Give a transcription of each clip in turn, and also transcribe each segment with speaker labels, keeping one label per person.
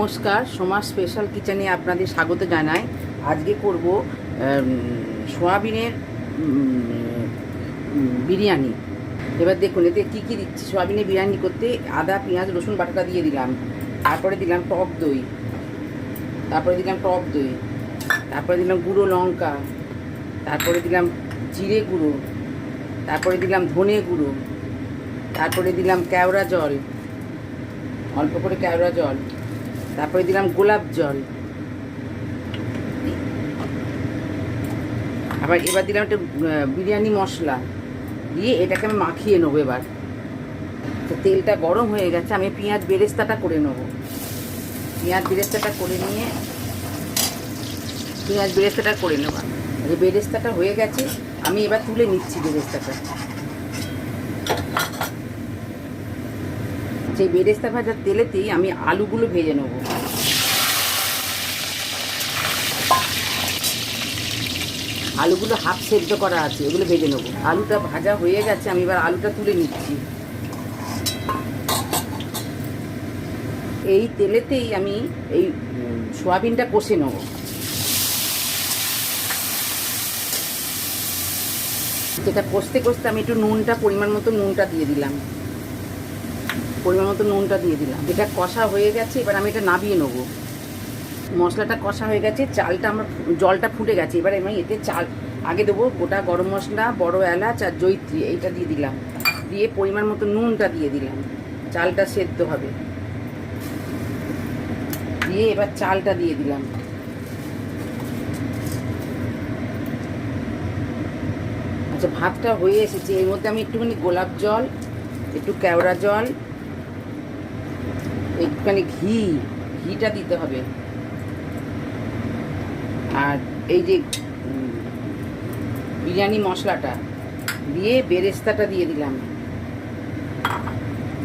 Speaker 1: নমস্কার, সোমা স্পেশাল কিচেনে আপনাদের স্বাগত জানাই। আজকে করব সোয়াবিনের বিরিয়ানি। এবার দেখুন এতে কী কী দিচ্ছি। সোয়াবিনের বিরিয়ানি করতে আদা, পেঁয়াজ, রসুন বাটাটা দিয়ে দিলাম, তারপরে দিলাম টক দই, তারপরে দিলাম গুঁড়ো লঙ্কা, তারপরে দিলাম জিরে গুঁড়ো, তারপরে দিলাম ধনে গুঁড়ো, তারপরে দিলাম কেওড়া জল, অল্প করে কেওড়া জল, তারপরে দিলাম গোলাপ জল, এবার দিলাম একটা বিরিয়ানি মশলা দিয়ে এটাকে আমি মাখিয়ে নেবো। এবার তো তেলটা গরম হয়ে গেছে, আমি পেঁয়াজ বেরেস্তাটা করে নেবো। পেঁয়াজ বেরেস্তাটা করে নেবো। এই বেরেস্তাটা হয়ে গেছে, আমি এবার তুলে নিচ্ছি বেরেস্তাটা। সেই বেরেস্তা ভাজার তেলেতেই আমি আলুগুলো ভেজে নেবো। আলুগুলো হাফ সেদ্ধ করা আছে, এগুলো ভেজে নেবো। আলুটা ভাজা হয়ে গেছে, আমি এবার আলুটা তুলে নিচ্ছি। এই তেলেতেই আমি এই সোয়াবিনটা কষে নেবো। যেটা কষতে কষতে আমি একটু পরিমাণ মতো নুনটা দিয়ে দিলাম। এটা কষা হয়ে গেছে, এবার আমি এটা নামিয়ে নেবো। মশলাটা কষা হয়ে গেছে, চালটা আমার জলটা ফুটে গেছে। এবার আমি এতে চাল আগে দেবো গোটা গরম মশলা, বড় এলাচ আর জয়িত্রী, এইটা দিয়ে দিলাম। দিয়ে পরিমাণ মতো নুনটা দিয়ে দিলাম, চালটা সেদ্ধ হবে। দিয়ে এবার চালটা দিয়ে দিলাম। আচ্ছা, ভাতটা হয়ে এসেছে। এর মধ্যে আমি একটুখানি গোলাপ জল, একটু কেওড়া জল, একটুখানি ঘিটা দিতে হবে। আর এই যে বিরিয়ানি মশলাটা দিয়ে বেরেস্তাটা দিয়ে দিলাম,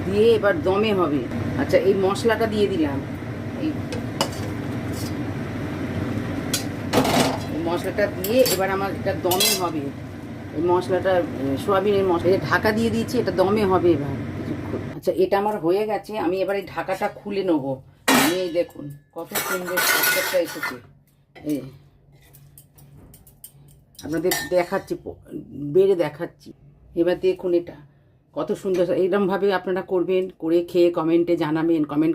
Speaker 1: দিয়ে এবার দমে হবে। আচ্ছা, এই মশলাটা দিয়ে দিলাম। এই মশলাটা দিয়ে এবার আমার এটা দমে হবে। এই মশলাটা সোয়াবিনের মশলা ঢাকা দিয়ে দিয়েছি, এটা দমে হবে এবার কিছুক্ষণ। আচ্ছা, এটা আমার হয়ে গেছে, আমি এবার এই ঢাকাটা খুলে নেবো। এই দেখুন কত সুন্দর স্ট্রাকচারটা এসেছে। এই আপনাদের দেখাচ্ছি, বেড়ে দেখাচ্ছি। এবার দেখুন এটা কত সুন্দর। এইরকমভাবে আপনারা করবেন, করে খেয়ে কমেন্ট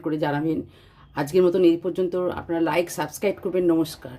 Speaker 1: করে জানাবেন। আজকের মতন এই পর্যন্ত। আপনারা লাইক সাবস্ক্রাইব করবেন। নমস্কার।